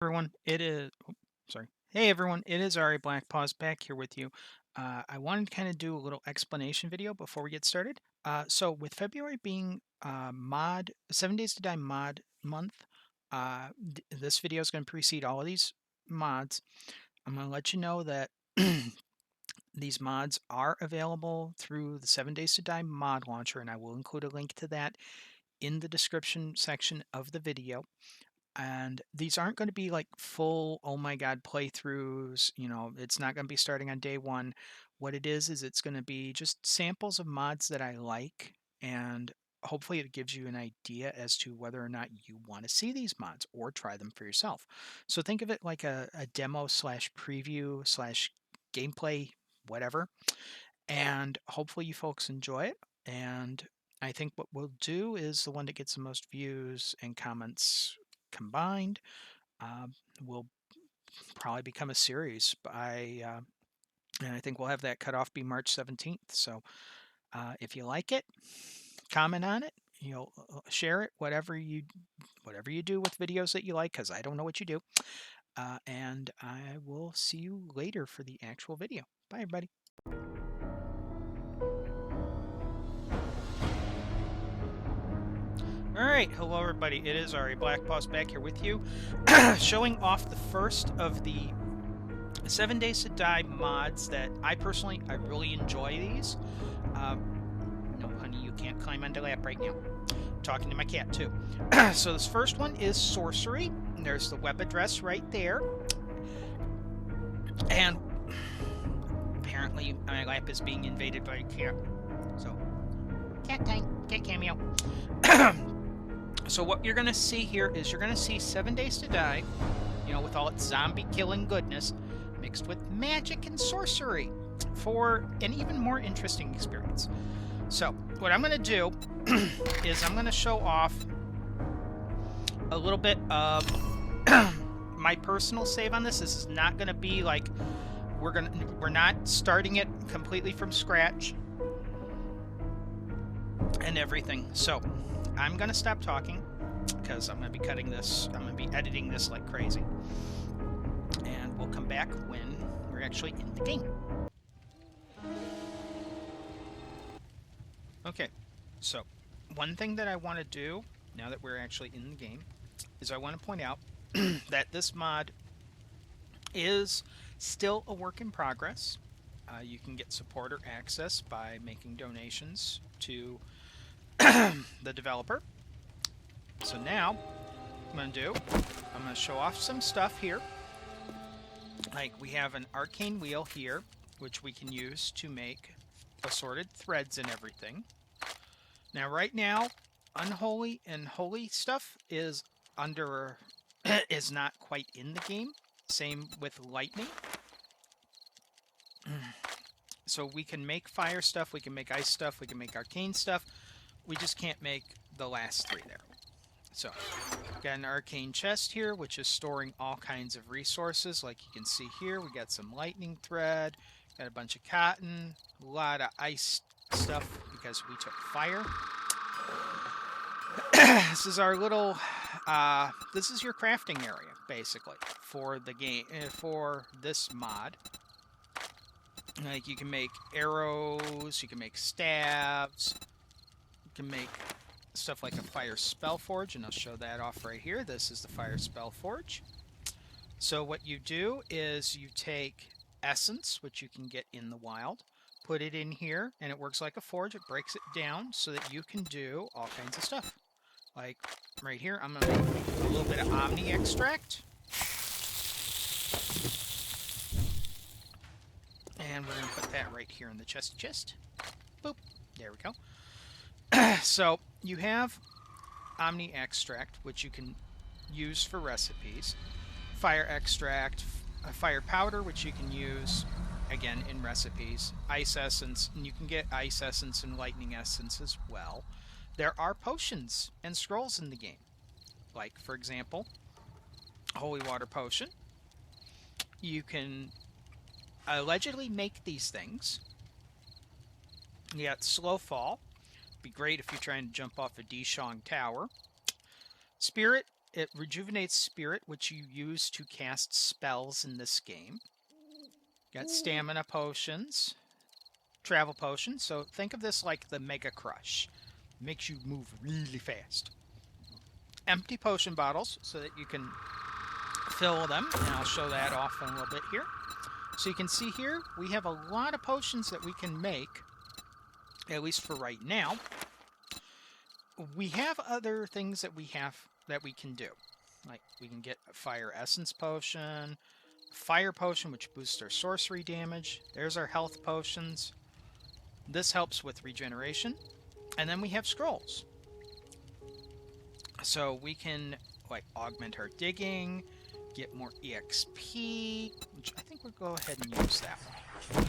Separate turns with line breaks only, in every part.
Everyone, it is sorry. Hey everyone, it is Ari Black Paws back here with you. I wanted to kind of do a little explanation video before we get started. So with February being mod 7 days to die mod month, this video is going to precede all of these mods. I'm going to let you know that these mods are available through the 7 days to die mod launcher, and I will include a link to that in the description section of the video. And these aren't going to be like full, oh my God, playthroughs. It's not going to be starting on day one. What it is it's going to be just samples of mods that I like. And hopefully it gives you an idea as to whether or not you want to see these mods or try them for yourself. So think of it like a demo slash preview slash gameplay, whatever. And hopefully you folks enjoy it. And I think what we'll do is the one that gets the most views and comments combined will probably become a series and I think we'll have that cutoff be March 17th. So if you like it, comment on it, share it, whatever you do with videos that you like, because I don't know what you do. And I will see you later for the actual video. Bye, everybody. All right, hello everybody. It is Ari Black Paws back here with you, showing off the first of the 7 Days to Die mods that I really enjoy these. No, honey, you can't climb on the lap right now. I'm talking to my cat too. So this first one is Sorcery. There's the web address right there, and apparently my lap is being invaded by a cat. So cat time, cat cameo. So what you're gonna see here is you're gonna see 7 Days to Die, with all its zombie killing goodness, mixed with magic and sorcery for an even more interesting experience. So what I'm going to do is I'm going to show off a little bit of my personal save on this. This is not going to be like we're not starting it completely from scratch and everything. So I'm going to stop talking because I'm going to be cutting this. I'm going to be editing this like crazy. And we'll come back when we're actually in the game. Okay, so one thing that I want to do now that we're actually in the game is I want to point out that this mod is still a work in progress. You can get supporter access by making donations to the developer. So now, I'm going to show off some stuff here. Like we have an Arcane Wheel here, which we can use to make assorted threads and everything. Now, right now, unholy and holy stuff is is not quite in the game. Same with lightning. So we can make fire stuff, we can make ice stuff, we can make arcane stuff. We just can't make the last three there. So, got an Arcane Chest here, which is storing all kinds of resources. Like you can see here, we got some lightning thread, got a bunch of cotton, a lot of ice stuff because we took fire. This is our little, this is your crafting area, basically, for the game, for this mod. Like, you can make arrows, you can make stabs, you can make stuff like a fire spell forge, and I'll show that off right here. This is the fire spell forge. So what you do is you take essence, which you can get in the wild, put it in here, and it works like a forge. It breaks it down so that you can do all kinds of stuff. Like right here, I'm going to make a little bit of Omni extract. And we're going to put that right here in the chest. Boop. There we go. So you have Omni extract, which you can use for recipes. Fire extract, fire powder, which you can use again in recipes. Ice essence, and you can get ice essence and lightning essence as well. There are potions and scrolls in the game. Like, for example, holy water potion. You can allegedly make these things. You got slow fall. Be great if you're trying to jump off a Deshong tower. Spirit It rejuvenates spirit, which you use to cast spells in this game. Got stamina potions, travel potions. So think of this like the Mega Crush. Makes you move really fast. Empty potion bottles so that you can fill them, and I'll show that off in a little bit here. So you can see here, we have a lot of potions that we can make, at least for right now. We have other things that we can do. Like we can get a fire essence potion, fire potion, which boosts our sorcery damage. There's our health potions. This helps with regeneration. And then we have scrolls. So we can like augment our digging, get more EXP, which I think we'll go ahead and use that one.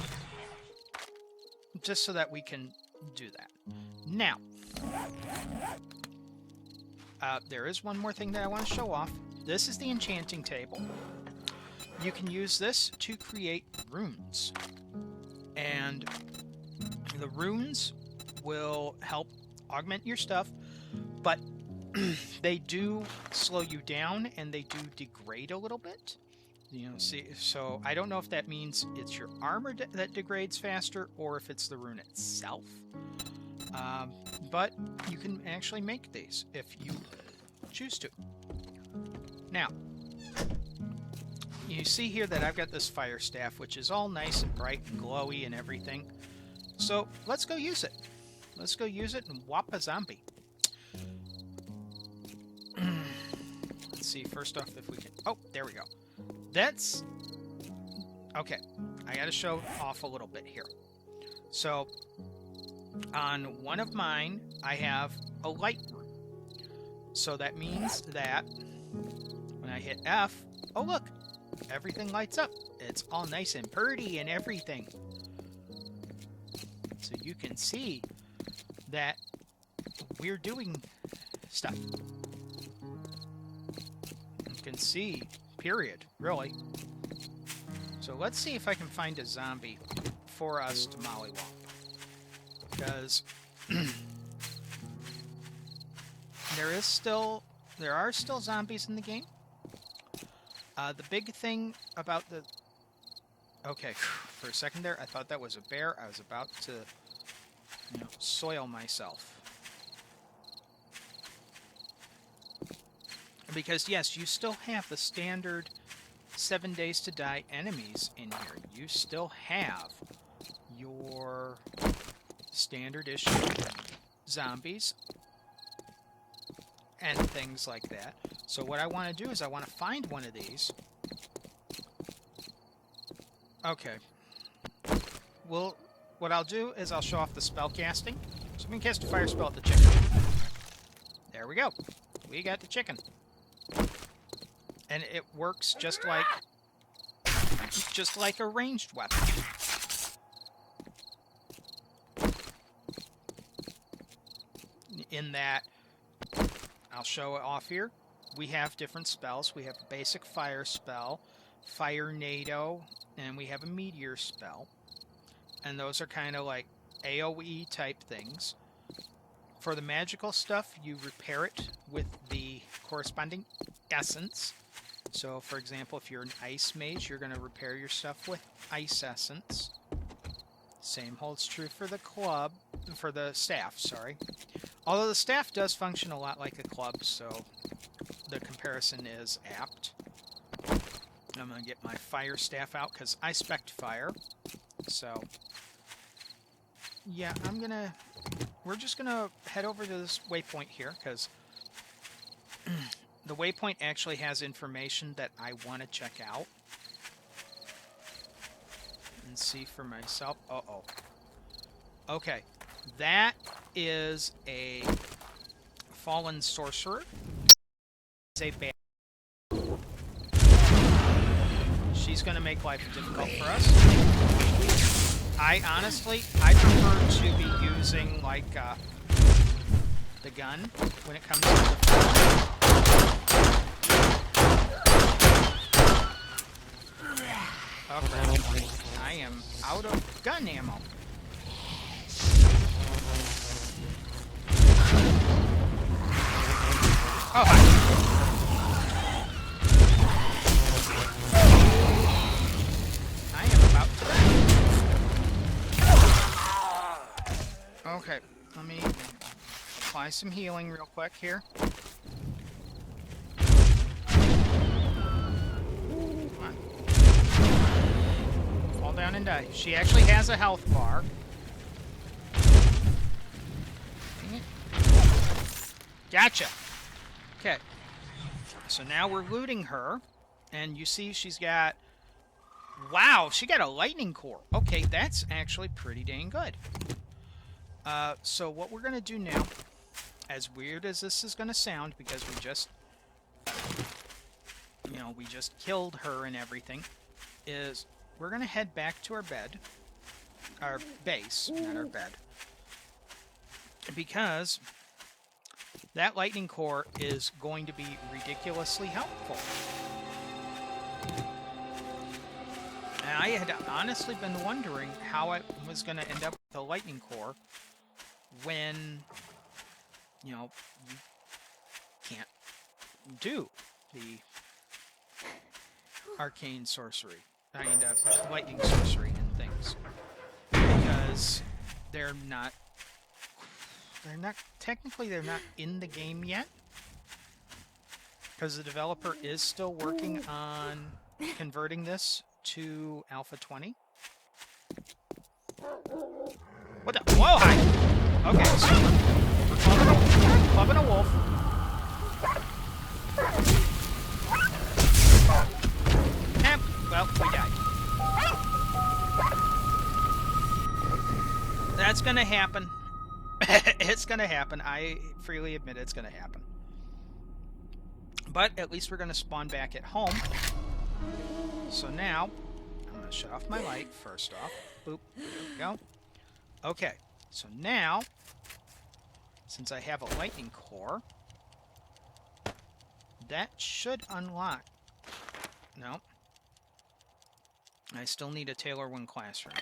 Just so that we can do that. Now, there is one more thing that I want to show off. This is the Enchanting Table. You can use this to create runes. And the runes will help augment your stuff, but they do slow you down and they do degrade a little bit. You know, see, so I don't know if that means it's your armor that degrades faster or if it's the rune itself. But you can actually make these if you choose to. Now, you see here that I've got this fire staff, which is all nice and bright and glowy and everything. So let's go use it. Let's go use it and whop a zombie. Let's see, first off, if we can... Oh, there we go. That's... Okay, I gotta show off a little bit here. So, on one of mine, I have a light rune. So that means that when I hit F, oh look, everything lights up. It's all nice and pretty and everything. So you can see that we're doing stuff. You can see, period, really. So let's see if I can find a zombie for us to mollywop. Because there are still zombies in the game. The big thing about the... Okay, for a second there, I thought that was a bear. I was about to, soil myself. Because, yes, you still have the standard 7 days to die enemies in here. You still have your standard issue zombies and things like that. So what I want to do is I want to find one of these. Okay. Well, what I'll do is I'll show off the spell casting. So we can cast a fire spell at the chicken. There we go. We got the chicken. And it works just like a ranged weapon. In that, I'll show it off here. We have different spells. We have a basic fire spell, fire NATO, and we have a meteor spell. And those are kind of like AoE type things. For the magical stuff, you repair it with the corresponding essence. So, for example, if you're an ice mage, you're going to repair your stuff with ice essence. Same holds true for the staff, sorry. Although the staff does function a lot like a club, so the comparison is apt. I'm going to get my fire staff out because I spec'd fire. So, yeah, we're just going to head over to this waypoint here because the waypoint actually has information that I want to check out and see for myself. Uh-oh. Okay, that is a fallen sorcerer. It's a bad. She's going to make life difficult for us. I prefer to be using, like, the gun when it comes to the Okay, I am out of gun ammo. Oh, hi. Okay, let me apply some healing real quick here. Come on. Fall down and die. She actually has a health bar. Dang it. Gotcha. Okay. So now we're looting her. And you see she's got... Wow, she got a lightning core. Okay, that's actually pretty dang good. So what we're going to do now, as weird as this is going to sound, because we just, we just killed her and everything, is we're going to head back to our bed, our base, not our bed, because that lightning core is going to be ridiculously helpful. And I had honestly been wondering how I was going to end up with a lightning core when, you can't do the arcane sorcery, lightning sorcery and things. Because they're not in the game yet. Because the developer is still working on converting this to Alpha 20. What the? Whoa, hi! Okay, so we're clubbing a wolf. Well, we died. That's gonna happen. It's gonna happen. I freely admit it's gonna happen. But at least we're gonna spawn back at home. So now, I'm going to shut off my light first off. Boop. There we go. Okay. So now, since I have a lightning core, that should unlock. No. I still need a Taylor 1 classroom.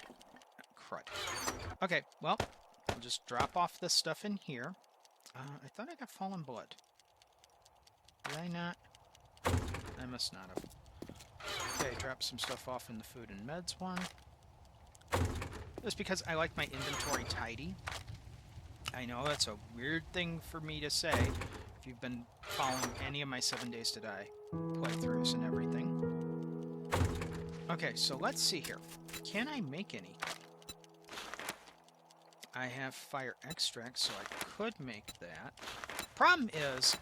Crud. Okay, well, I'll just drop off this stuff in here. I thought I got Fallen Blood. Did I not? I must not have. Okay, drop some stuff off in the food and meds one. Just because I like my inventory tidy. I know that's a weird thing for me to say if you've been following any of my 7 Days to Die playthroughs and everything. Okay, so let's see here. Can I make any? I have fire extract, so I could make that. Problem is,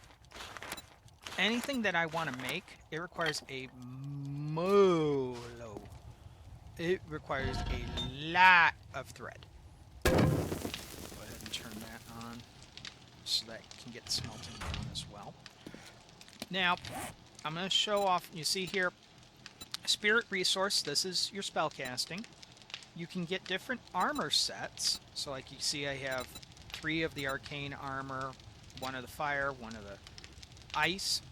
anything that I want to make, it requires a molo. It requires a lot of thread. Go ahead and turn that on so that can get smelting down as well. Now, I'm going to show off, you see here, Spirit Resource, this is your spell casting. You can get different armor sets. So like you see I have 3 of the arcane armor, 1 of the fire, 1 of the ice.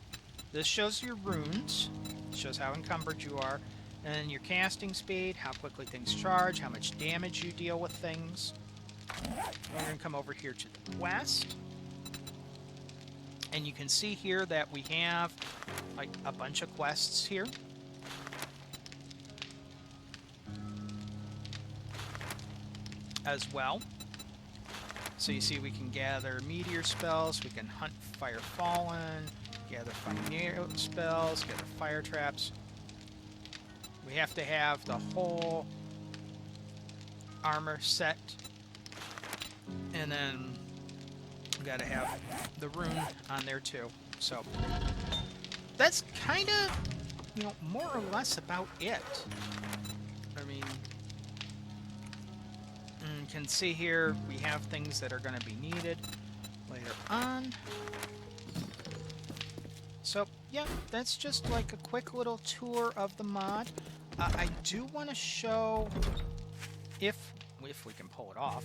This shows your runes, shows how encumbered you are, and your casting speed, how quickly things charge, how much damage you deal with things. We're going to come over here to the quest. And you can see here that we have like a bunch of quests here. As well. So you see we can gather meteor spells, we can hunt fire fallen, gather fire spells, gather fire traps. We have to have the whole armor set. And then we gotta have the rune on there too. So that's kind of, more or less about it. I mean, you can see here we have things that are going to be needed later on. So, yeah, that's just like a quick little tour of the mod. I do want to show, if we can pull it off,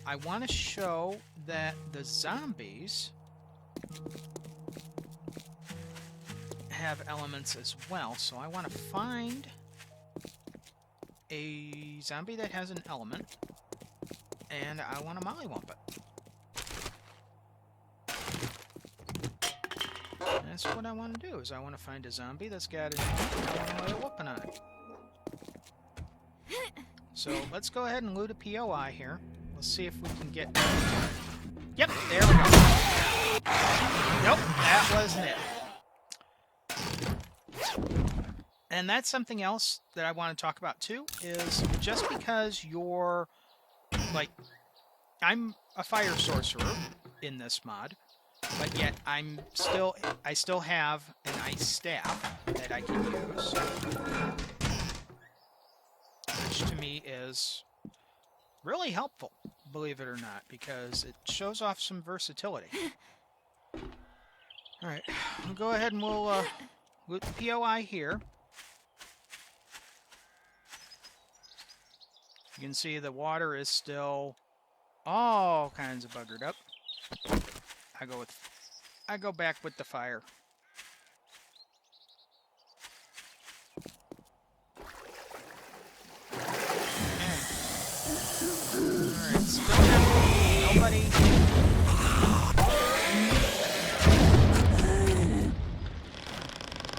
I want to show that the zombies have elements as well. So I want to find a zombie that has an element, and I want to mollywump it. That's what I want to do, is I want to find a zombie that's got an element, and I want to lay a whooping on it. So let's go ahead and loot a POI here. We'll see if we can get... Yep, there we go. Nope, that wasn't it. And that's something else that I want to talk about too, is just because you're, like, I'm a fire sorcerer in this mod, but yet I still have an ice staff that I can use, which to me is really helpful, believe it or not, because it shows off some versatility. Alright, we'll go ahead and we'll loot the POI here. You can see the water is still all kinds of buggered up. I go back with the fire. Alright, still empty. Nobody.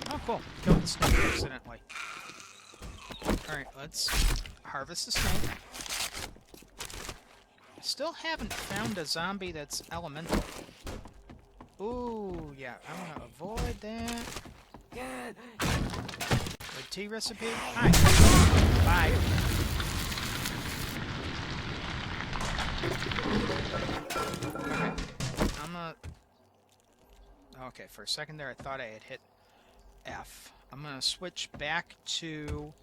Oh, cool. Killed the snake accidentally. Alright, let's harvest the snake. Still haven't found a zombie that's elemental. Ooh, yeah, I want to avoid that. The tea recipe? Hi. Bye. Okay, okay, for a second there I thought I had hit F. I'm gonna switch back to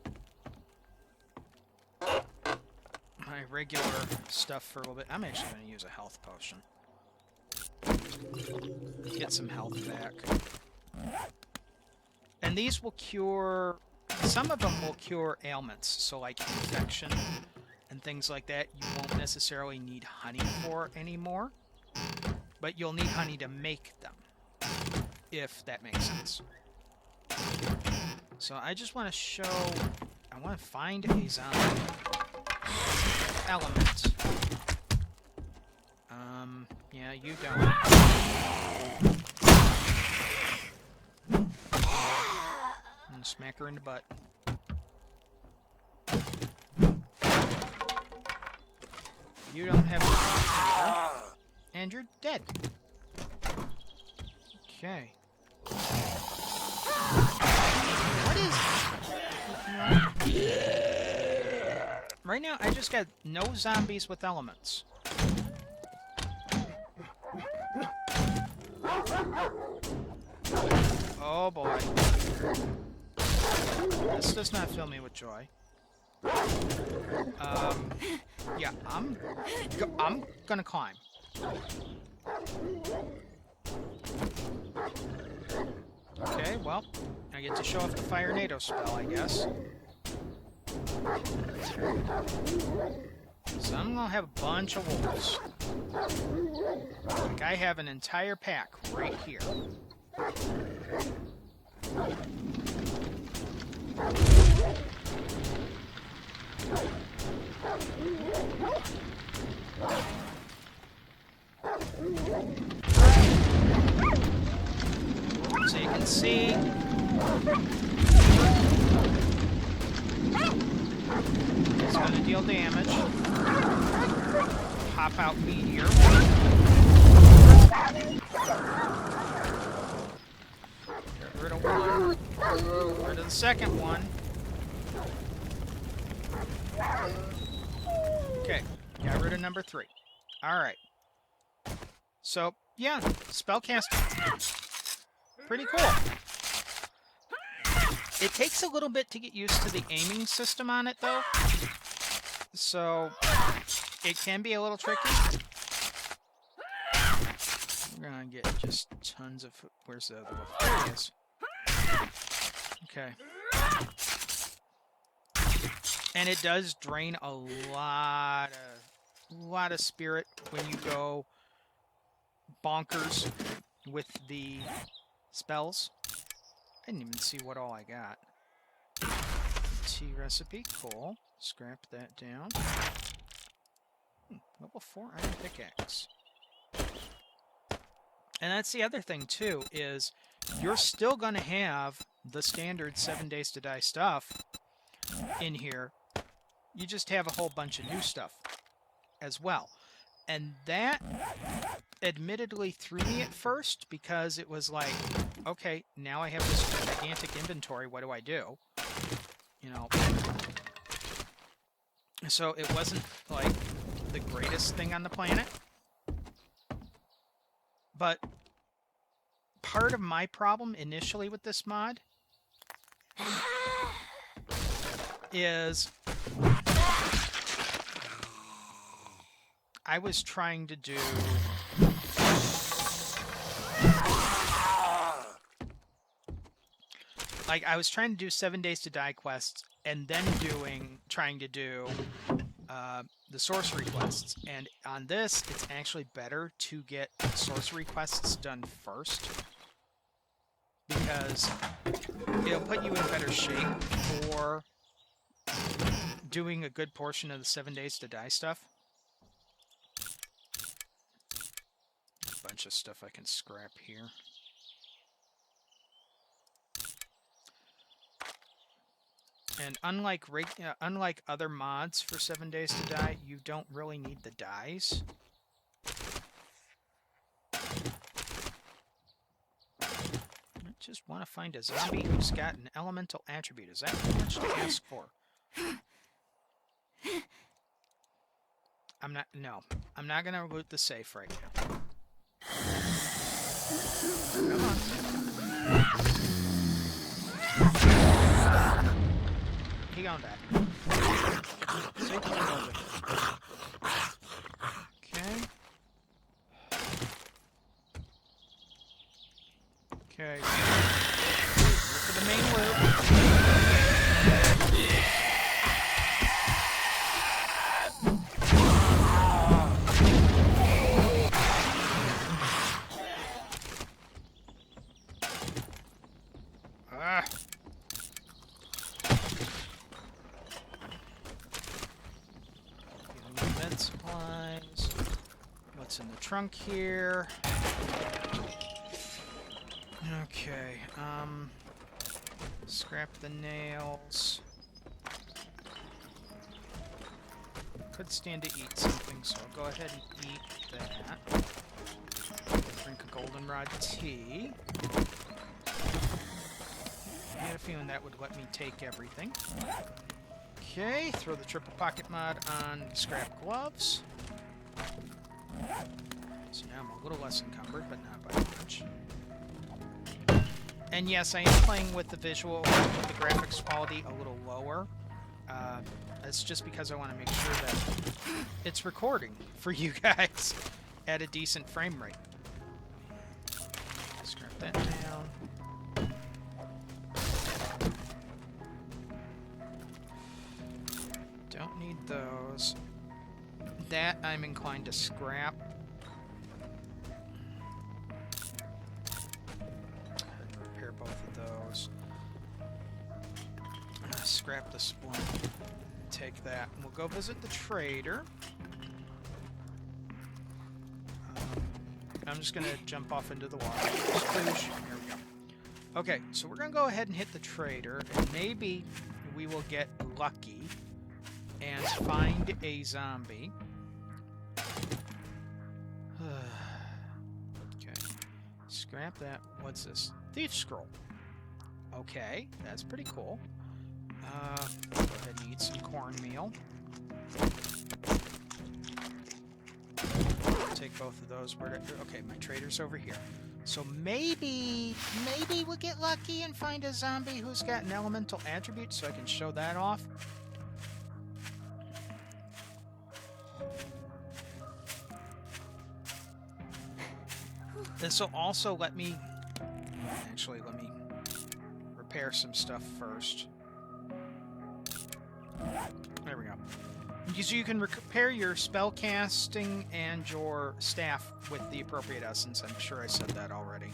my regular stuff for a little bit. I'm actually going to use a health potion. Get some health back. And these will cure... Some of them will cure ailments, so like infection and things like that you won't necessarily need honey for anymore. But you'll need honey to make them, if that makes sense. So I just want to show... I want to find a zombie element. Yeah, you don't. And smack her in the butt. You don't have either. And you're dead. Okay. What is... Right now, I just got no zombies with elements. Oh boy. This does not fill me with joy. Yeah, I'm gonna climb. Okay, well, I get to show off the Fire NATO spell, I guess. So I'm gonna have a bunch of wolves. Like I have an entire pack right here. So you can see it's going to deal damage. Pop out meteor. Get rid of one. Get rid of the second one. Okay, got rid of number 3. Alright. So, yeah, spellcasting. Pretty cool. It takes a little bit to get used to the aiming system on it, though. So, it can be a little tricky. We're gonna get just tons of... Where's the other one? There it is. Okay. And it does drain a lot of spirit when you go bonkers with the spells. I didn't even see what all I got. Tea recipe, cool. Scrap that down. Level 4 iron pickaxe. And that's the other thing too, is you're still gonna have the standard 7 days to die stuff in here. You just have a whole bunch of new stuff. as well. And that admittedly threw me at first because it was like, okay, now I have this gigantic inventory. What do I do? You know, so it wasn't like the greatest thing on the planet. But part of my problem initially with this mod is I was trying to do I was trying to do 7 Days to Die quests and then trying to do the sorcery quests. And on this, it's actually better to get the sorcery quests done first because it'll put you in better shape for doing a good portion of the 7 Days to Die stuff. A bunch of stuff I can scrap here. And unlike other mods for 7 Days to Die, you don't really need the dies. I just want to find a zombie who's got an elemental attribute. Is that too much to ask for? I'm not going to loot the safe right now. Come on. He gonna die. Safe building. Okay. Okay. Look for the main loop. Supplies. What's in the trunk here? Okay, scrap the nails. Could stand to eat something, so I'll go ahead and eat that. Drink a goldenrod tea. I had a feeling that would let me take everything. Okay, throw the triple pocket mod on scrap gloves. So now I'm a little less encumbered, but not by much. And yes, I am playing with the with the graphics quality a little lower. That's just because I want to make sure that it's recording for you guys at a decent frame rate. Scrap that down. Don't need those. That I'm inclined to scrap. Repair both of those. Scrap the splint. Take that. And we'll go visit the trader. I'm just going to jump off into the water. Here we go. Okay, so we're going to go ahead and hit the trader, and maybe we will get lucky and find a zombie. Okay. Scrap that. What's this? Thief scroll. Okay, that's pretty cool. Go ahead and eat some cornmeal. Take both of those. Okay, my trader's over here. So maybe we'll get lucky and find a zombie who's got an elemental attribute so I can show that off. This will also let me repair some stuff first. There we go. Because you can repair your spell casting and your staff with the appropriate essence. I'm sure I said that already.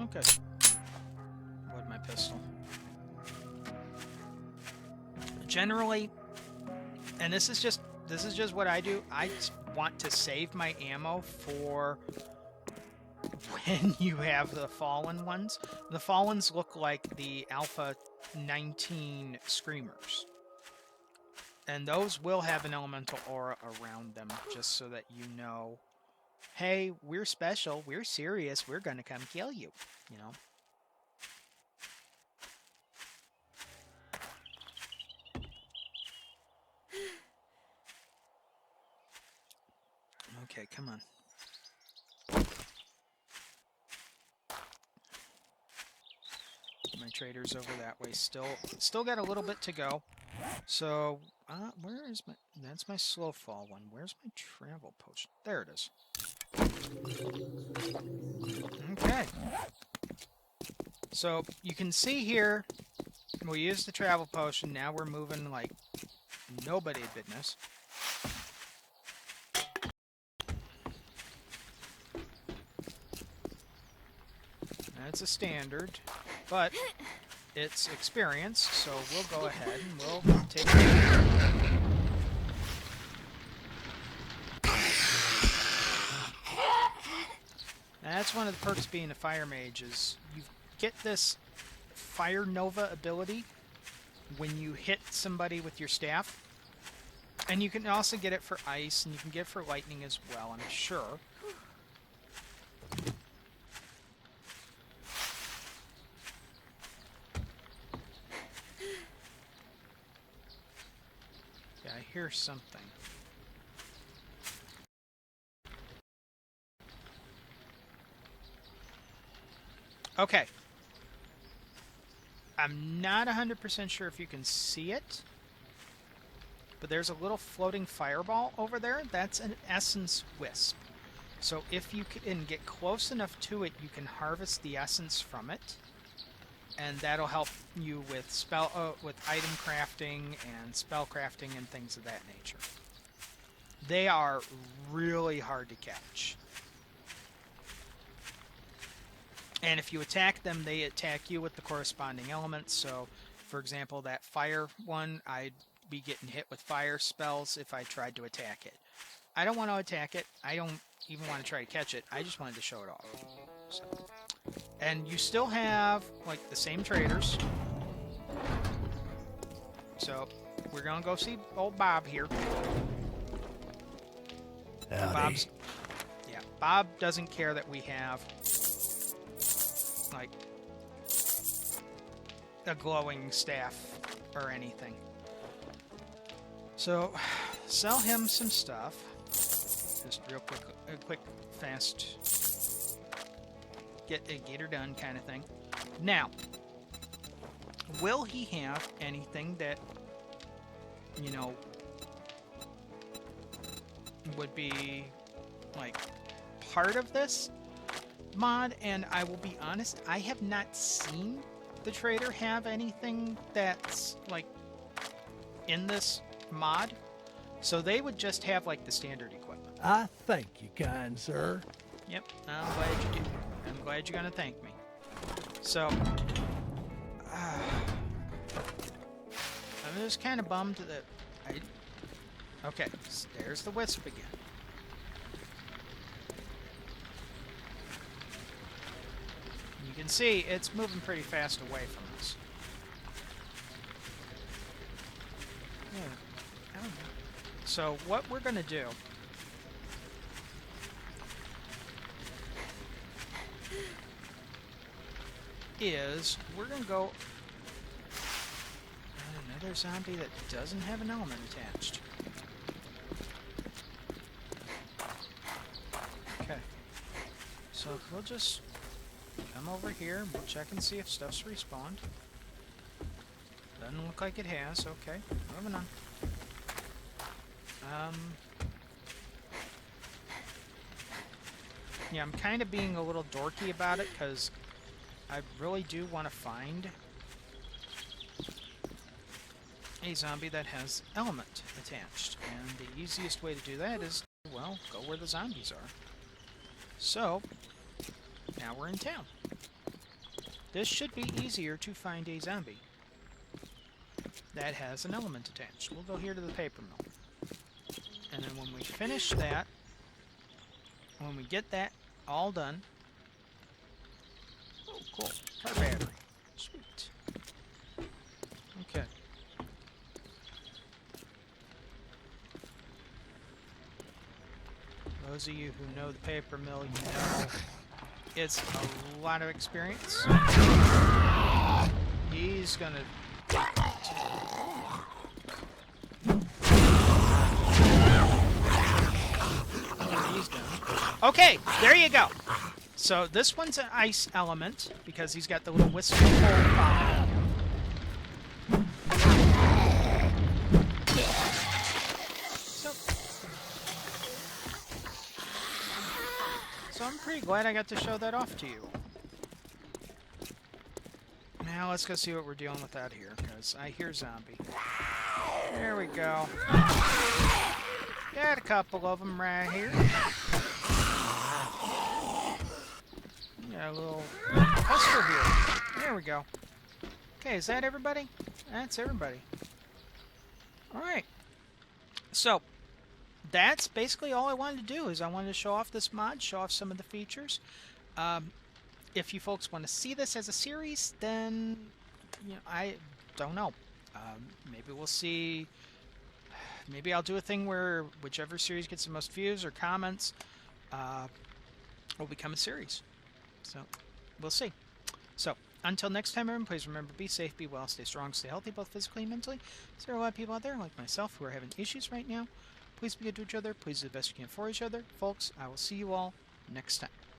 Okay. What my pistol? Generally, and this is just what I do. I want to save my ammo for when you have the fallen ones. The fallens look like the Alpha 19 Screamers. And those will have an elemental aura around them, just so that you know, hey, we're special, we're serious, we're gonna come kill you, you know? Okay, come on. My trader's over that way. Still got a little bit to go. So, where is my... That's my slow fall one. Where's my travel potion? There it is. Okay. So, you can see here, we used the travel potion. Now we're moving like nobody business. That's a standard, but it's experience, so we'll go ahead and we'll take it. That's one of the perks being a fire mage is you get this fire nova ability when you hit somebody with your staff. And you can also get it for ice, and you can get it for lightning as well, I'm sure. Yeah, I hear something. Okay. I'm not 100% sure if you can see it, but there's a little floating fireball over there. That's an essence wisp. So if you can get close enough to it, you can harvest the essence from it, and that'll help you with with item crafting and spell crafting and things of that nature. They are really hard to catch. And if you attack them, they attack you with the corresponding elements. So, for example, that fire one, I'd be getting hit with fire spells if I tried to attack it. I don't want to attack it. I don't even want to try to catch it. I just wanted to show it off. So, and you still have, like, the same traders. So, we're going to go see old Bob here. Bob doesn't care that we have... like a glowing staff or anything. So sell him some stuff. Just real quick, fast, get her done kind of thing. Now, will he have anything that, you know, would be like part of this mod? And I will be honest, I have not seen the trader have anything that's like in this mod, so they would just have like the standard equipment.
I thank you, kind sir.
Yep, I'm glad you do. I'm glad you're gonna thank me. So I'm just kind of bummed that okay, so there's the wisp again. You can see it's moving pretty fast away from us. Yeah, I don't know. So what we're going to do is we're going to go another zombie that doesn't have an element attached. Okay. So we'll just come over here and we'll check and see if stuff's respawned. Doesn't look like it has. Okay, moving on. Yeah, I'm kind of being a little dorky about it because I really do want to find a zombie that has element attached. And the easiest way to do that is, well, go where the zombies are. So, now we're in town. This should be easier to find a zombie that has an element attached. We'll go here to the paper mill. And then when we finish that, when we get that all done, Oh, cool. Car battery. Sweet. Okay. Those of you who know the paper mill, you know it's a lot of experience. He's gonna... He's done. Okay, there you go. So this one's an ice element because he's got the little wisp of cold following him. So I'm pretty glad I got to show that off to you. Now let's go see what we're dealing with out here, because I hear zombie. There we go. Got a couple of them right here. Got a little cluster here. There we go. Okay, is that everybody? That's everybody. Alright. So, that's basically all I wanted to do, is I wanted to show off this mod, show off some of the features. If you folks want to see this as a series, then, you know, I don't know. Maybe we'll see. Maybe I'll do a thing where whichever series gets the most views or comments will become a series. So, we'll see. So, until next time, everyone, please remember, be safe, be well, stay strong, stay healthy, both physically and mentally. There are a lot of people out there, like myself, who are having issues right now. Please be good to each other. Please do the best you can for each other. Folks, I will see you all next time.